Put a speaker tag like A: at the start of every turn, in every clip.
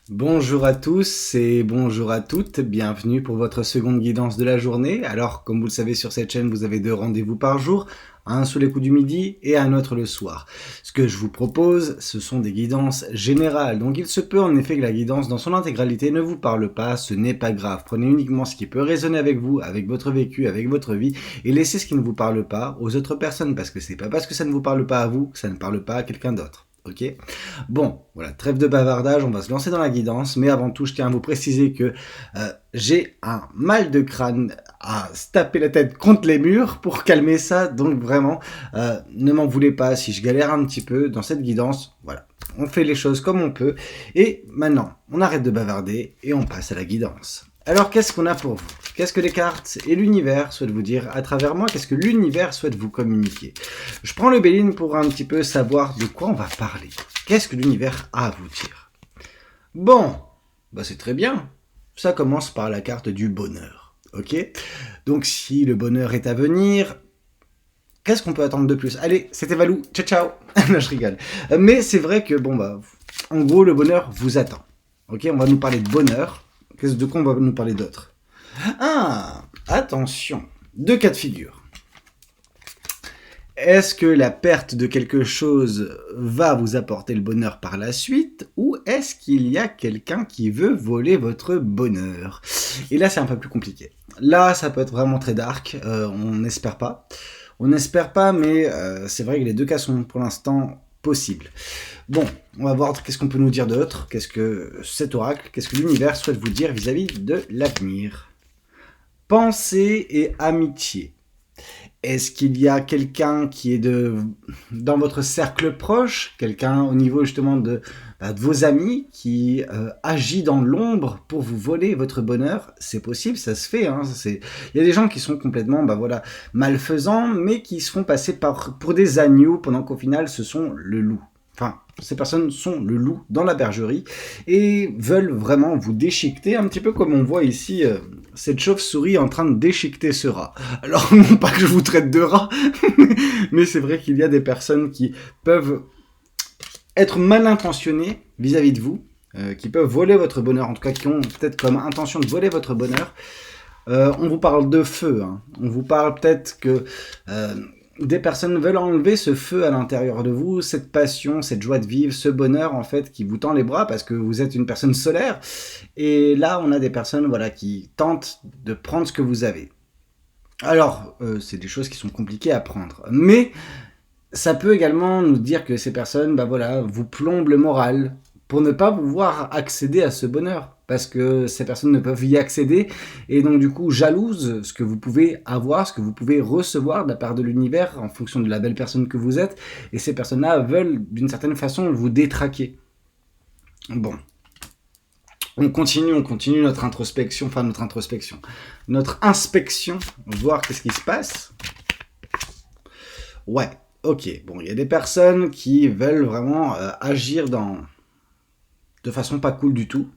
A: Bonjour à tous et bonjour à toutes, bienvenue pour votre seconde guidance de la journée. Alors, comme vous le savez sur cette chaîne, vous avez 2 rendez-vous par jour, un sous les coups du midi et un autre le soir. Ce que je vous propose, ce sont des guidances générales, donc il se peut en effet que la guidance dans son intégralité ne vous parle pas, ce n'est pas grave. Prenez uniquement ce qui peut résonner avec vous, avec votre vécu, avec votre vie, et laissez ce qui ne vous parle pas aux autres personnes, parce que c'est pas parce que ça ne vous parle pas à vous que ça ne parle pas à quelqu'un d'autre. Ok? Bon, voilà, trêve de bavardage, on va se lancer dans la guidance, mais avant tout, je tiens à vous préciser que j'ai un mal de crâne à se taper la tête contre les murs pour calmer ça, donc vraiment, ne m'en voulez pas si je galère un petit peu dans cette guidance, voilà. On fait les choses comme on peut, et maintenant, on arrête de bavarder et on passe à la guidance. Alors, qu'est-ce qu'on a pour vous? Qu'est-ce que les cartes et l'univers souhaitent vous dire à travers moi? Qu'est-ce que l'univers souhaite vous communiquer? Je prends le Béline pour un petit peu savoir de quoi on va parler. Qu'est-ce que l'univers a à vous dire? Bon, bah c'est très bien. Ça commence par la carte du bonheur. Ok? Donc si le bonheur est à venir, qu'est-ce qu'on peut attendre de plus? Allez, c'était Valou, ciao ciao. Non, je rigole. Mais c'est vrai que, bon bah, en gros, le bonheur vous attend. Ok? On va nous parler de bonheur. De quoi on va nous parler d'autre? Ah, attention, 2 cas de figure. Est-ce que la perte de quelque chose va vous apporter le bonheur par la suite, ou est-ce qu'il y a quelqu'un qui veut voler votre bonheur? Et là, c'est un peu plus compliqué. Là, ça peut être vraiment très dark, on n'espère pas. On n'espère pas, mais c'est vrai que les 2 cas sont pour l'instant possibles. Bon, on va voir qu'est-ce qu'on peut nous dire d'autre, qu'est-ce que cet oracle, qu'est-ce que l'univers souhaite vous dire vis-à-vis de l'avenir. Pensée et amitié. Est-ce qu'il y a quelqu'un qui est dans votre cercle proche, quelqu'un au niveau justement de vos amis qui agit dans l'ombre pour vous voler votre bonheur? C'est possible, ça se fait. Hein, il y a des gens qui sont complètement malfaisants, mais qui se font passer pour des agneaux pendant qu'au final ce sont le loup. Enfin, ces personnes sont le loup dans la bergerie et veulent vraiment vous déchiqueter, un petit peu comme on voit ici cette chauve-souris en train de déchiqueter ce rat. Alors, non pas que je vous traite de rat, mais c'est vrai qu'il y a des personnes qui peuvent être mal intentionnées vis-à-vis de vous, qui peuvent voler votre bonheur, en tout cas qui ont peut-être comme intention de voler votre bonheur. On vous parle de feu, hein. On vous parle peut-être que des personnes veulent enlever ce feu à l'intérieur de vous, cette passion, cette joie de vivre, ce bonheur en fait qui vous tend les bras parce que vous êtes une personne solaire. Et là, on a des personnes qui tentent de prendre ce que vous avez. Alors, c'est des choses qui sont compliquées à prendre. Mais ça peut également nous dire que ces personnes vous plombent le moral pour ne pas pouvoir accéder à ce bonheur. Parce que ces personnes ne peuvent y accéder et donc du coup jalousent ce que vous pouvez avoir, ce que vous pouvez recevoir de la part de l'univers en fonction de la belle personne que vous êtes. Et ces personnes-là veulent d'une certaine façon vous détraquer. Bon. On continue notre introspection, notre inspection, voir qu'est-ce qui se passe. Ouais, ok, bon, il y a des personnes qui veulent vraiment agir de façon pas cool du tout.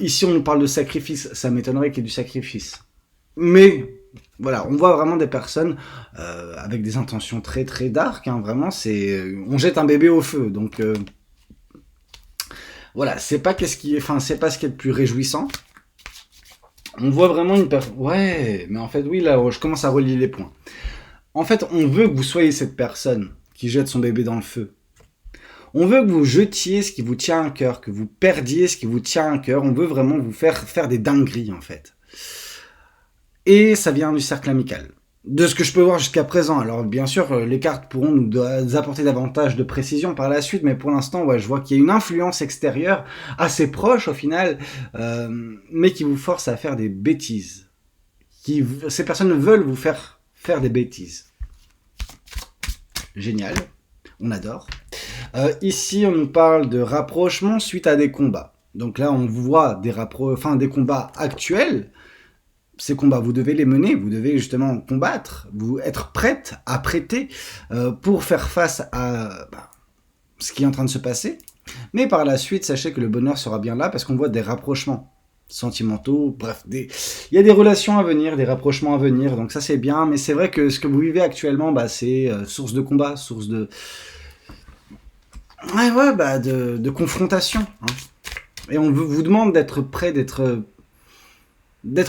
A: Ici, on nous parle de sacrifice, ça m'étonnerait qu'il y ait du sacrifice. Mais, voilà, on voit vraiment des personnes avec des intentions très très dark, hein, vraiment, on jette un bébé au feu, donc voilà, c'est pas ce qui est le plus réjouissant. On voit vraiment une personne, ouais, mais en fait, oui, là, je commence à relier les points. En fait, on veut que vous soyez cette personne qui jette son bébé dans le feu. On veut que vous jetiez ce qui vous tient à cœur, que vous perdiez ce qui vous tient à cœur. On veut vraiment vous faire des dingueries, en fait. Et ça vient du cercle amical. De ce que je peux voir jusqu'à présent. Alors, bien sûr, les cartes pourront nous apporter davantage de précision par la suite, mais pour l'instant, ouais, je vois qu'il y a une influence extérieure assez proche, au final, mais qui vous force à faire des bêtises. Ces personnes veulent vous faire des bêtises. Génial. On adore. Ici, on nous parle de rapprochement suite à des combats. Donc là, on voit des combats actuels. Ces combats, vous devez les mener, vous devez justement combattre, vous être prête à prêter pour faire face à ce qui est en train de se passer. Mais par la suite, sachez que le bonheur sera bien là parce qu'on voit des rapprochements sentimentaux, bref, il y a des relations à venir, des rapprochements à venir, donc ça c'est bien, mais c'est vrai que ce que vous vivez actuellement, c'est source de combat, source de... de confrontation. Hein. Et on vous demande d'être prêt, d'être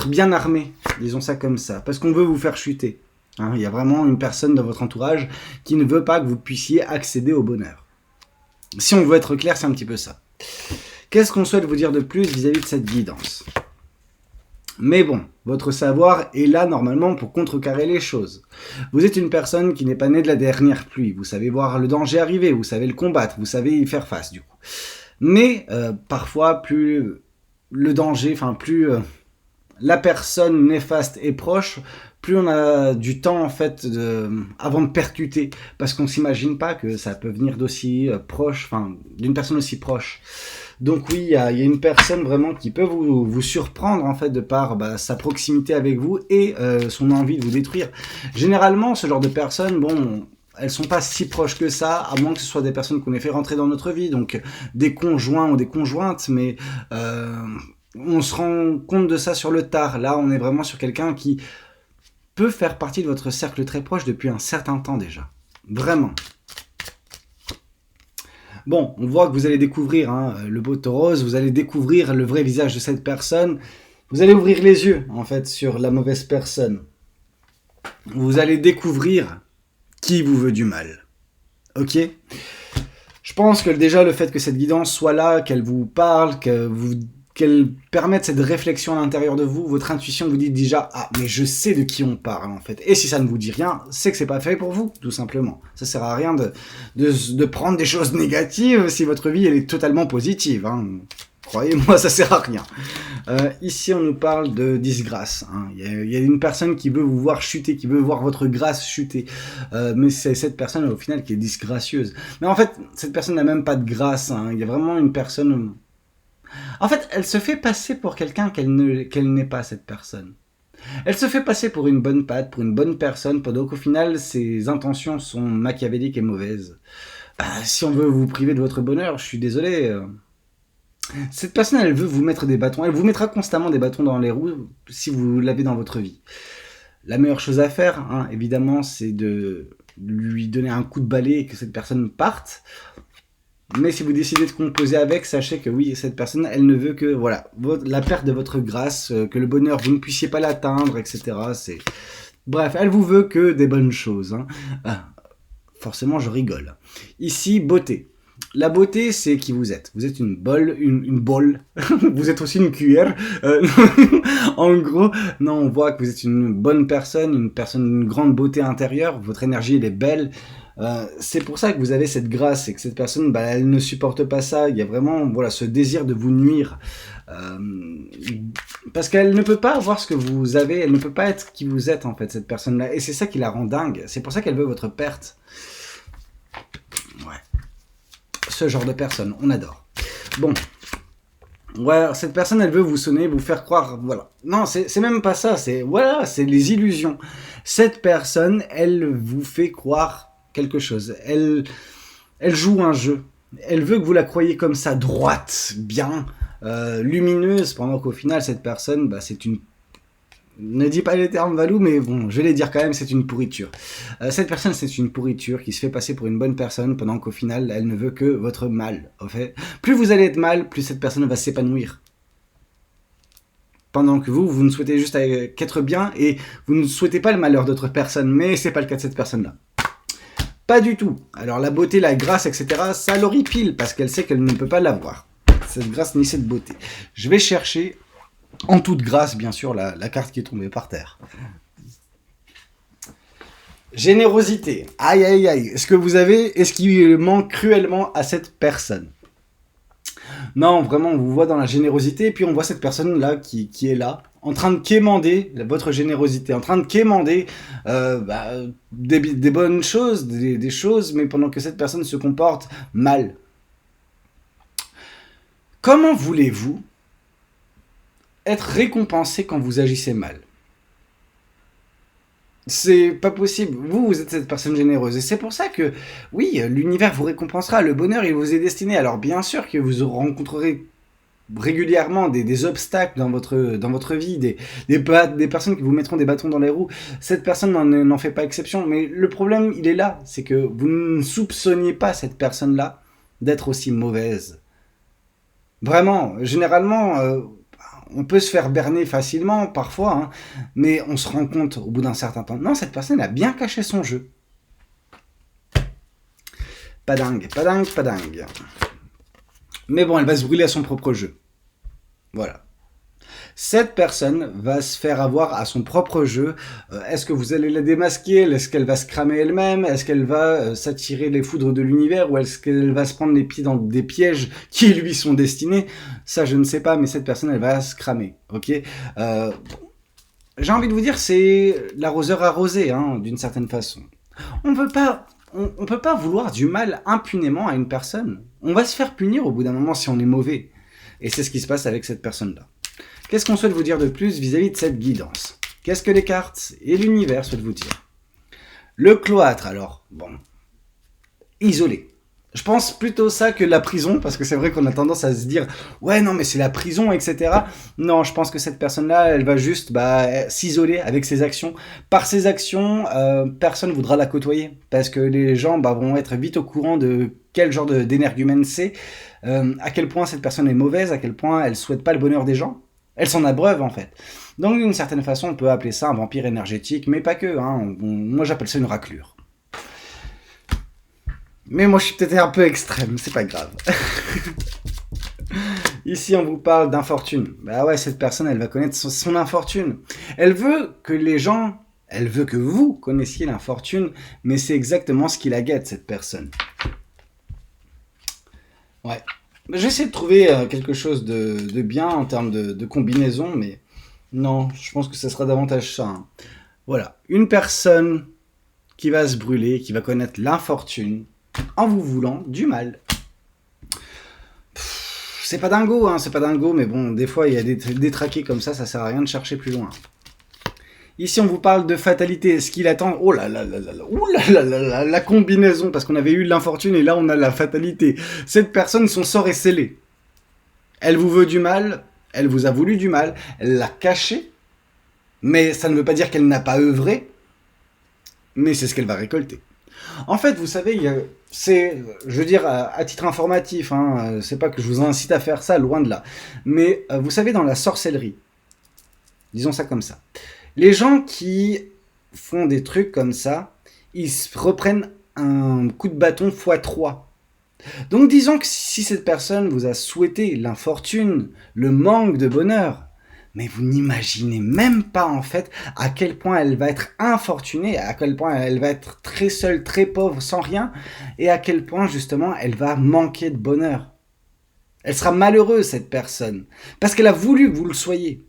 A: bien armé, disons ça comme ça, parce qu'on veut vous faire chuter. Hein, il y a vraiment une personne dans votre entourage qui ne veut pas que vous puissiez accéder au bonheur. Si on veut être clair, c'est un petit peu ça. Qu'est-ce qu'on souhaite vous dire de plus vis-à-vis de cette guidance? Mais bon, votre savoir est là normalement pour contrecarrer les choses. Vous êtes une personne qui n'est pas née de la dernière pluie. Vous savez voir le danger arriver, vous savez le combattre, vous savez y faire face du coup. Mais parfois, plus le danger, plus la personne néfaste est proche, plus on a du temps en fait avant de percuter, parce qu'on s'imagine pas que ça peut venir d'aussi proche, d'une personne aussi proche. Donc oui, il y a une personne vraiment qui peut vous surprendre en fait de par sa proximité avec vous et son envie de vous détruire. Généralement, ce genre de personnes, bon, elles sont pas si proches que ça, à moins que ce soit des personnes qu'on ait fait rentrer dans notre vie, donc des conjoints ou des conjointes, mais on se rend compte de ça sur le tard. Là, on est vraiment sur quelqu'un qui peut faire partie de votre cercle très proche depuis un certain temps déjà. Vraiment. Bon, on voit que vous allez découvrir le beau rose, vous allez découvrir le vrai visage de cette personne. Vous allez ouvrir les yeux, en fait, sur la mauvaise personne. Vous allez découvrir qui vous veut du mal. Ok ? Je pense que déjà le fait que cette guidance soit là, qu'elle vous parle, qu'elle permette cette réflexion à l'intérieur de vous, votre intuition vous dit déjà « Ah, mais je sais de qui on parle en fait ». Et si ça ne vous dit rien, c'est que c'est pas fait pour vous, tout simplement. Ça sert à rien de prendre des choses négatives si votre vie elle est totalement positive. Hein. Croyez-moi, ça sert à rien. Ici, on nous parle de disgrâce. Hein. Il y a une personne qui veut vous voir chuter, qui veut voir votre grâce chuter. Mais c'est cette personne, au final, qui est disgracieuse. Mais en fait, cette personne n'a même pas de grâce. Hein. Il y a vraiment une personne... En fait, elle se fait passer pour quelqu'un qu'elle n'est pas, cette personne. Elle se fait passer pour une bonne patte, pour une bonne personne, pendant qu'au final, ses intentions sont machiavéliques et mauvaises. Si on veut vous priver de votre bonheur, je suis désolé... Cette personne, elle veut vous mettre des bâtons. Elle vous mettra constamment des bâtons dans les roues si vous l'avez dans votre vie. La meilleure chose à faire, évidemment, c'est de lui donner un coup de balai et que cette personne parte. Mais si vous décidez de composer avec, sachez que oui, cette personne, elle ne veut que la perte de votre grâce, que le bonheur, vous ne puissiez pas l'atteindre, etc. Bref, elle vous veut que des bonnes choses. Forcément, je rigole. Ici, beauté. La beauté, c'est qui vous êtes. Vous êtes une bolle. Vous êtes aussi une cuillère. En gros, non, on voit que vous êtes une bonne personne, d'une grande beauté intérieure. Votre énergie, elle est belle. C'est pour ça que vous avez cette grâce et que cette personne, elle ne supporte pas ça. Il y a vraiment, ce désir de vous nuire. Parce qu'elle ne peut pas avoir ce que vous avez. Elle ne peut pas être qui vous êtes, en fait, cette personne-là. Et c'est ça qui la rend dingue. C'est pour ça qu'elle veut votre perte. Ce genre de personne, on adore. Bon, cette personne, elle veut vous sonner, vous faire croire, Non, c'est même pas ça, c'est les illusions. Cette personne, elle vous fait croire quelque chose. Elle joue un jeu. Elle veut que vous la croyiez comme ça, droite, bien, lumineuse, pendant qu'au final, cette personne, c'est une... Ne dis pas les termes Valou, mais bon, je vais les dire quand même, c'est une pourriture. Cette personne, c'est une pourriture qui se fait passer pour une bonne personne pendant qu'au final, elle ne veut que votre mal. En fait, plus vous allez être mal, plus cette personne va s'épanouir. Pendant que vous ne souhaitez juste qu'être bien et vous ne souhaitez pas le malheur d'autres personnes, mais c'est pas le cas de cette personne-là. Pas du tout. Alors la beauté, la grâce, etc., ça l'horripile parce qu'elle sait qu'elle ne peut pas l'avoir. Cette grâce ni cette beauté. Je vais chercher... En toute grâce, bien sûr, la carte qui est tombée par terre. Générosité. Aïe, aïe, aïe. Est-ce qu'il manque cruellement à cette personne? Non, vraiment, on vous voit dans la générosité, et puis on voit cette personne-là qui est là, en train de quémander votre générosité, en train de quémander des bonnes choses, des choses, mais pendant que cette personne se comporte mal. Comment voulez-vous être récompensé quand vous agissez mal? C'est pas possible. Vous êtes cette personne généreuse. Et c'est pour ça que, oui, l'univers vous récompensera. Le bonheur, il vous est destiné. Alors, bien sûr que vous rencontrerez régulièrement des obstacles dans votre vie, des personnes qui vous mettront des bâtons dans les roues. Cette personne n'en fait pas exception. Mais le problème, il est là. C'est que vous ne soupçonniez pas cette personne-là d'être aussi mauvaise. Vraiment, généralement, on peut se faire berner facilement, parfois, hein, mais on se rend compte au bout d'un certain temps, non, cette personne a bien caché son jeu. Pas dingue, pas dingue, pas dingue. Mais bon, elle va se brûler à son propre jeu. Voilà. Cette personne va se faire avoir à son propre jeu. Est-ce que vous allez la démasquer? Est-ce qu'elle va se cramer elle-même? Est-ce qu'elle va s'attirer les foudres de l'univers? Ou est-ce qu'elle va se prendre les pieds dans des pièges qui lui sont destinés? Ça, je ne sais pas, mais cette personne, elle va se cramer. Ok. J'ai envie de vous dire, c'est l'arroseur arrosé, hein, d'une certaine façon. On peut pas vouloir du mal impunément à une personne. On va se faire punir au bout d'un moment si on est mauvais. Et c'est ce qui se passe avec cette personne-là. Qu'est-ce qu'on souhaite vous dire de plus vis-à-vis de cette guidance? Qu'est-ce que les cartes et l'univers souhaitent vous dire? Le cloître, alors, bon, isolé. Je pense plutôt ça que la prison, parce que c'est vrai qu'on a tendance à se dire « Ouais, non, mais c'est la prison, etc. » Non, je pense que cette personne-là, elle va juste s'isoler avec ses actions. Par ses actions, personne ne voudra la côtoyer, parce que les gens vont être vite au courant de quel genre d'énergumène c'est, à quel point cette personne est mauvaise, à quel point elle ne souhaite pas le bonheur des gens. Elle s'en abreuve, en fait. Donc, d'une certaine façon, on peut appeler ça un vampire énergétique, mais pas que. Hein. Moi, j'appelle ça une raclure. Mais moi, je suis peut-être un peu extrême, c'est pas grave. Ici, on vous parle d'infortune. Bah ouais, cette personne, elle va connaître son infortune. Elle veut que les gens, elle veut que vous connaissiez l'infortune, mais c'est exactement ce qui la guette, cette personne. Ouais. J'essaie de trouver quelque chose de bien en termes de combinaison, mais non, je pense que ce sera davantage ça. Hein. Voilà. Une personne qui va se brûler, qui va connaître l'infortune, en vous voulant du mal. C'est pas dingo, hein, c'est pas dingo, mais bon, des fois, il y a des traqués comme ça sert à rien de chercher plus loin. Ici, on vous parle de fatalité. Ce qu'il attend... Oh là là là là là, ouh là là là là, la combinaison, parce qu'on avait eu l'infortune et là, on a la fatalité. Cette personne, son sort est scellé. Elle vous veut du mal, elle vous a voulu du mal, elle l'a caché, mais ça ne veut pas dire qu'elle n'a pas œuvré, mais c'est ce qu'elle va récolter. En fait, vous savez, c'est, je veux dire, à titre informatif, hein, c'est pas que je vous incite à faire ça, loin de là. Mais vous savez, dans la sorcellerie, disons ça comme ça, les gens qui font des trucs comme ça, ils se reprennent un coup de bâton x3. Donc disons que si cette personne vous a souhaité l'infortune, le manque de bonheur, mais vous n'imaginez même pas en fait à quel point elle va être infortunée, à quel point elle va être très seule, très pauvre, sans rien, et à quel point justement elle va manquer de bonheur. Elle sera malheureuse cette personne, parce qu'elle a voulu que vous le soyez.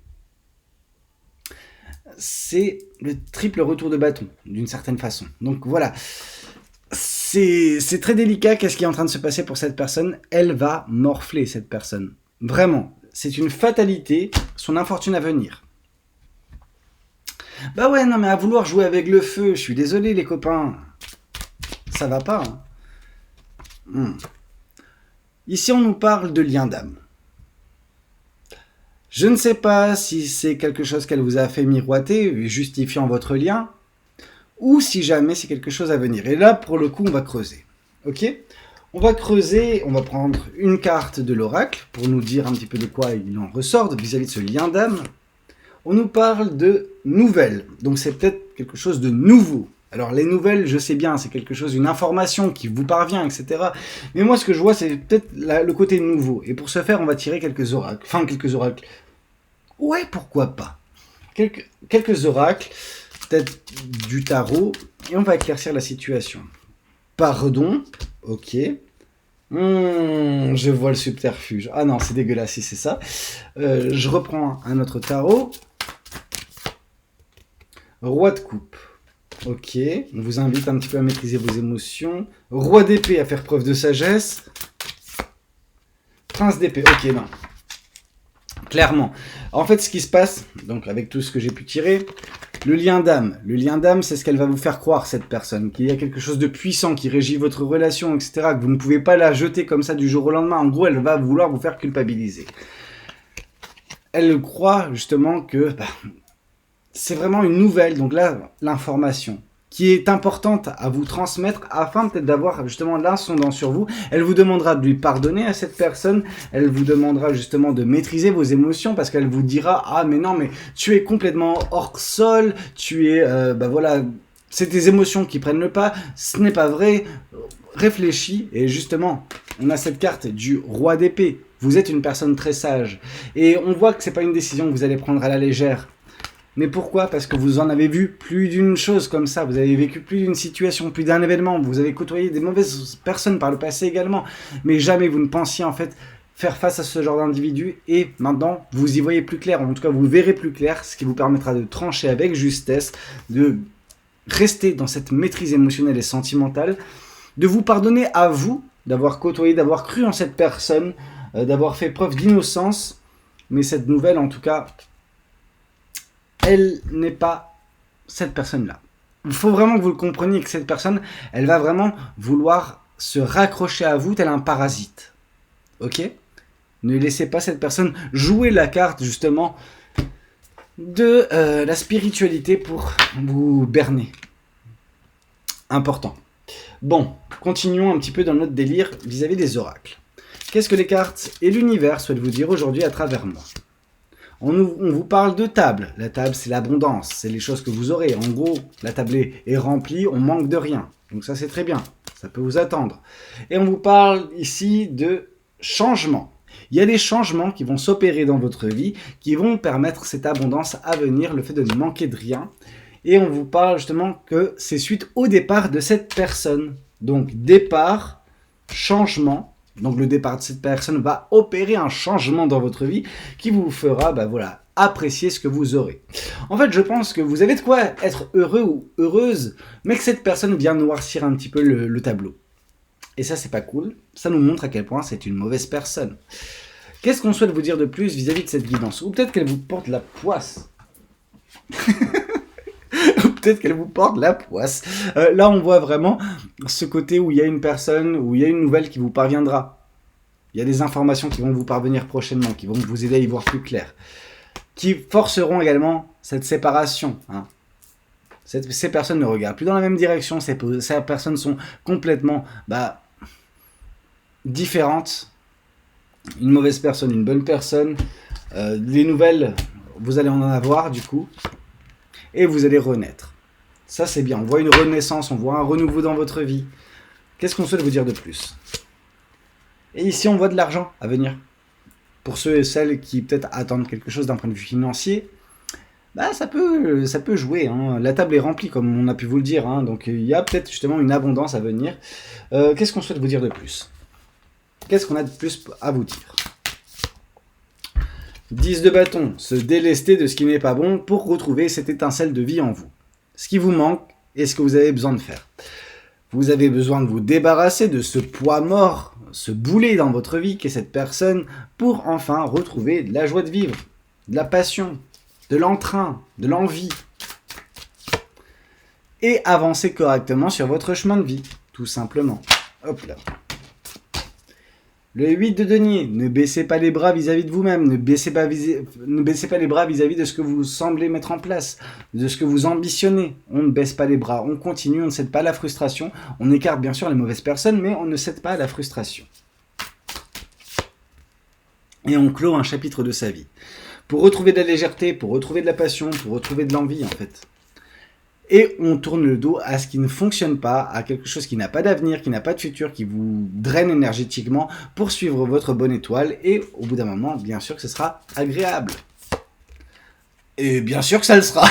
A: C'est le triple retour de bâton, d'une certaine façon. Donc voilà, c'est très délicat qu'est-ce qui est en train de se passer pour cette personne. Elle va morfler cette personne, vraiment. C'est une fatalité, son infortune à venir. Bah ouais, non mais à vouloir jouer avec le feu, je suis désolé les copains. Ça va pas. Hein. Ici on nous parle de lien d'âme. Je ne sais pas si c'est quelque chose qu'elle vous a fait miroiter, justifiant votre lien, ou si jamais c'est quelque chose à venir. Et là, pour le coup, on va creuser. Ok ? On va creuser, on va prendre une carte de l'oracle pour nous dire un petit peu de quoi il en ressort vis-à-vis de ce lien d'âme. On nous parle de nouvelles, donc c'est peut-être quelque chose de nouveau. Alors les nouvelles, je sais bien, c'est quelque chose, une information qui vous parvient, etc. Mais moi, ce que je vois, c'est peut-être le côté nouveau. Et pour ce faire, on va tirer quelques oracles. Enfin, quelques oracles. Ouais, pourquoi pas. Quelques oracles, peut-être du tarot, et on va éclaircir la situation. Pardon, ok. Je vois le subterfuge. Ah non, c'est dégueulasse si c'est ça. Je reprends un autre tarot. Roi de coupe. Ok, on vous invite un petit peu à maîtriser vos émotions. Roi d'épée, à faire preuve de sagesse. Prince d'épée, ok, non. Clairement. En fait, ce qui se passe, donc avec tout ce que j'ai pu tirer, le lien d'âme. Le lien d'âme, c'est ce qu'elle va vous faire croire, cette personne, qu'il y a quelque chose de puissant qui régit votre relation, etc., que vous ne pouvez pas la jeter comme ça du jour au lendemain. En gros, elle va vouloir vous faire culpabiliser. Elle croit justement que c'est vraiment une nouvelle, donc là, l'information. qui est importante à vous transmettre afin peut-être d'avoir justement l'ascendant sur vous. Elle vous demandera de lui pardonner à cette personne, elle vous demandera justement de maîtriser vos émotions parce qu'elle vous dira « Ah mais non, mais tu es complètement hors sol, tu es, voilà, c'est tes émotions qui prennent le pas, ce n'est pas vrai, réfléchis. » Et justement, on a cette carte du roi d'épée. Vous êtes une personne très sage et on voit que c'est pas une décision que vous allez prendre à la légère. Mais pourquoi? Parce que vous en avez vu plus d'une chose comme ça, vous avez vécu plus d'une situation, plus d'un événement, vous avez côtoyé des mauvaises personnes par le passé également, mais jamais vous ne pensiez en fait faire face à ce genre d'individu, et maintenant vous y voyez plus clair, en tout cas vous verrez plus clair, ce qui vous permettra de trancher avec justesse, de rester dans cette maîtrise émotionnelle et sentimentale, de vous pardonner à vous, d'avoir côtoyé, d'avoir cru en cette personne, d'avoir fait preuve d'innocence, mais cette nouvelle en tout cas, elle n'est pas cette personne-là. Il faut vraiment que vous le compreniez que cette personne, elle va vraiment vouloir se raccrocher à vous tel un parasite. Ok? Ne laissez pas cette personne jouer la carte justement de la spiritualité pour vous berner. Important. Bon, continuons un petit peu dans notre délire vis-à-vis des oracles. Qu'est-ce que les cartes et l'univers souhaitent vous dire aujourd'hui à travers moi? On vous parle de table. La table, c'est l'abondance, c'est les choses que vous aurez. En gros, la table est remplie, on manque de rien. Donc ça, c'est très bien. Ça peut vous attendre. Et on vous parle ici de changement. Il y a des changements qui vont s'opérer dans votre vie, qui vont permettre cette abondance à venir, le fait de ne manquer de rien. Et on vous parle justement que c'est suite au départ de cette personne. Donc départ, changement. Donc le départ de cette personne va opérer un changement dans votre vie qui vous fera apprécier ce que vous aurez. En fait, je pense que vous avez de quoi être heureux ou heureuse, mais que cette personne vient noircir un petit peu le tableau. Et ça, c'est pas cool. Ça nous montre à quel point c'est une mauvaise personne. Qu'est-ce qu'on souhaite vous dire de plus vis-à-vis de cette guidance? Ou peut-être qu'elle vous porte la poisse. Peut-être qu'elle vous porte la poisse. Là, on voit vraiment ce côté où il y a une personne, où il y a une nouvelle qui vous parviendra. Il y a des informations qui vont vous parvenir prochainement, qui vont vous aider à y voir plus clair, qui forceront également cette séparation. Ces personnes ne regardent plus dans la même direction, ces personnes sont complètement différentes. Une mauvaise personne, une bonne personne. Les nouvelles, vous allez en avoir du coup. Et vous allez renaître. Ça, c'est bien. On voit une renaissance, on voit un renouveau dans votre vie. Qu'est-ce qu'on souhaite vous dire de plus? Et ici, on voit de l'argent à venir. Pour ceux et celles qui peut-être attendent quelque chose d'un point de vue financier, ça peut jouer. La table est remplie, comme on a pu vous le dire. Donc, il y a peut-être justement une abondance à venir. Qu'est-ce qu'on souhaite vous dire de plus? Qu'est-ce qu'on a de plus à vous dire? 10 de bâton, se délester de ce qui n'est pas bon pour retrouver cette étincelle de vie en vous. Ce qui vous manque et ce que vous avez besoin de faire. Vous avez besoin de vous débarrasser de ce poids mort, ce boulet dans votre vie qu'est cette personne pour enfin retrouver de la joie de vivre, de la passion, de l'entrain, de l'envie. Et avancer correctement sur votre chemin de vie, tout simplement. Hop là. Le 8 de denier, ne baissez pas les bras vis-à-vis de vous-même, ne baissez pas les bras vis-à-vis de ce que vous semblez mettre en place, de ce que vous ambitionnez. On ne baisse pas les bras, on continue, on ne cède pas à la frustration. On écarte bien sûr les mauvaises personnes, mais on ne cède pas à la frustration. Et on clôt un chapitre de sa vie. Pour retrouver de la légèreté, pour retrouver de la passion, pour retrouver de l'envie en fait. Et on tourne le dos à ce qui ne fonctionne pas, à quelque chose qui n'a pas d'avenir, qui n'a pas de futur, qui vous draine énergétiquement pour suivre votre bonne étoile. Et au bout d'un moment, bien sûr que ce sera agréable. Et bien sûr que ça le sera.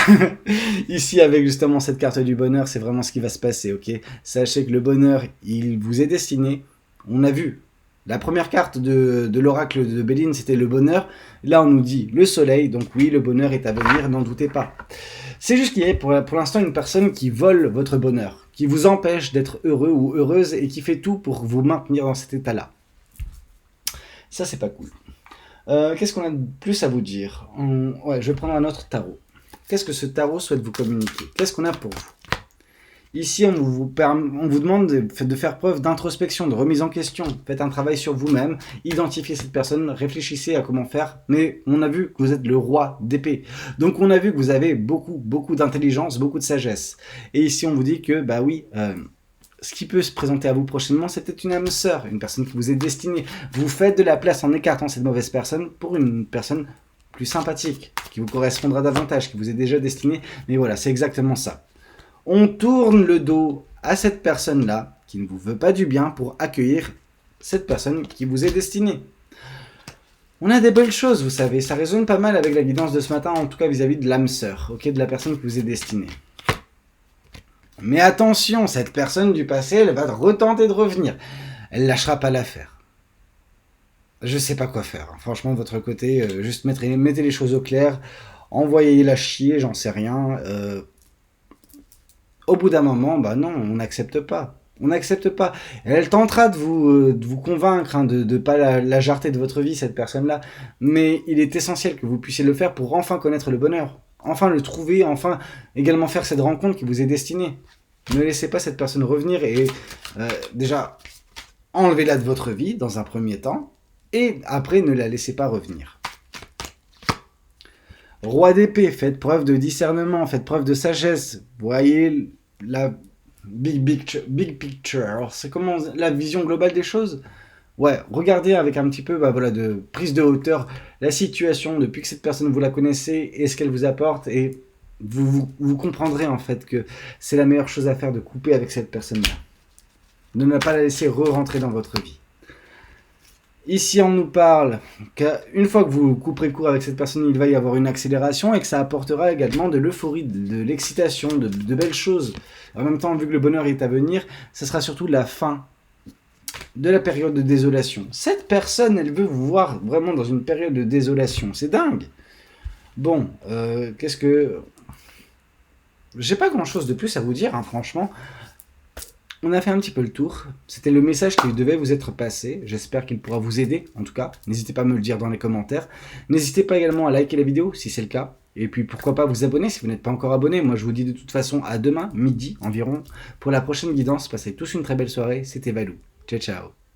A: Ici, avec justement cette carte du bonheur, c'est vraiment ce qui va se passer, ok? Sachez que le bonheur, il vous est destiné. On a vu, la première carte de l'oracle de Béline, c'était le bonheur. Là, on nous dit le soleil, donc oui, le bonheur est à venir, n'en doutez pas. C'est juste qu'il y a pour l'instant une personne qui vole votre bonheur, qui vous empêche d'être heureux ou heureuse et qui fait tout pour vous maintenir dans cet état-là. Ça, c'est pas cool. Qu'est-ce qu'on a de plus à vous dire? Je vais prendre un autre tarot. Qu'est-ce que ce tarot souhaite vous communiquer? Qu'est-ce qu'on a pour vous? Ici, on vous demande de faire preuve d'introspection, de remise en question. Faites un travail sur vous-même, identifiez cette personne, réfléchissez à comment faire. Mais on a vu que vous êtes le roi d'épée. Donc on a vu que vous avez beaucoup d'intelligence, beaucoup de sagesse. Et ici, on vous dit que, bah oui, ce qui peut se présenter à vous prochainement, c'est peut-être une âme sœur, une personne qui vous est destinée. Vous faites de la place en écartant cette mauvaise personne pour une personne plus sympathique, qui vous correspondra davantage, qui vous est déjà destinée. Mais voilà, c'est exactement ça. On tourne le dos à cette personne-là, qui ne vous veut pas du bien, pour accueillir cette personne qui vous est destinée. On a des belles choses, vous savez, ça résonne pas mal avec la guidance de ce matin, en tout cas vis-à-vis de l'âme sœur, ok, de la personne qui vous est destinée. Mais attention, cette personne du passé, elle va retenter de revenir. Elle lâchera pas l'affaire. Je sais pas quoi faire. Franchement, de votre côté, juste mettez les choses au clair, envoyez-la chier, j'en sais rien. Au bout d'un moment, bah non, on n'accepte pas. On n'accepte pas. Elle tentera de vous convaincre hein, de ne pas la jarter de votre vie, cette personne-là. Mais il est essentiel que vous puissiez le faire pour enfin connaître le bonheur. Enfin le trouver, enfin également faire cette rencontre qui vous est destinée. Ne laissez pas cette personne revenir et déjà enlevez-la de votre vie dans un premier temps. Et après, ne la laissez pas revenir. Roi d'épée, faites preuve de discernement, faites preuve de sagesse. Voyez la big picture. Alors, c'est comment la vision globale des choses. Ouais, regardez avec un petit peu voilà, de prise de hauteur la situation depuis que cette personne vous la connaissez et ce qu'elle vous apporte et vous comprendrez en fait que c'est la meilleure chose à faire de couper avec cette personne-là. De ne pas la laisser re-rentrer dans votre vie. Ici, on nous parle qu'une fois que vous couperez court avec cette personne, il va y avoir une accélération et que ça apportera également de l'euphorie, de l'excitation, de belles choses. En même temps, vu que le bonheur est à venir, ce sera surtout la fin de la période de désolation. Cette personne, elle veut vous voir vraiment dans une période de désolation. C'est dingue. Bon, qu'est-ce que... J'ai pas grand-chose de plus à vous dire, hein, franchement. On a fait un petit peu le tour. C'était le message qui devait vous être passé. J'espère qu'il pourra vous aider, en tout cas. N'hésitez pas à me le dire dans les commentaires. N'hésitez pas également à liker la vidéo, si c'est le cas. Et puis, pourquoi pas vous abonner si vous n'êtes pas encore abonné. Moi, je vous dis de toute façon à demain, midi environ, pour la prochaine guidance. Passez tous une très belle soirée. C'était Valou. Ciao, ciao.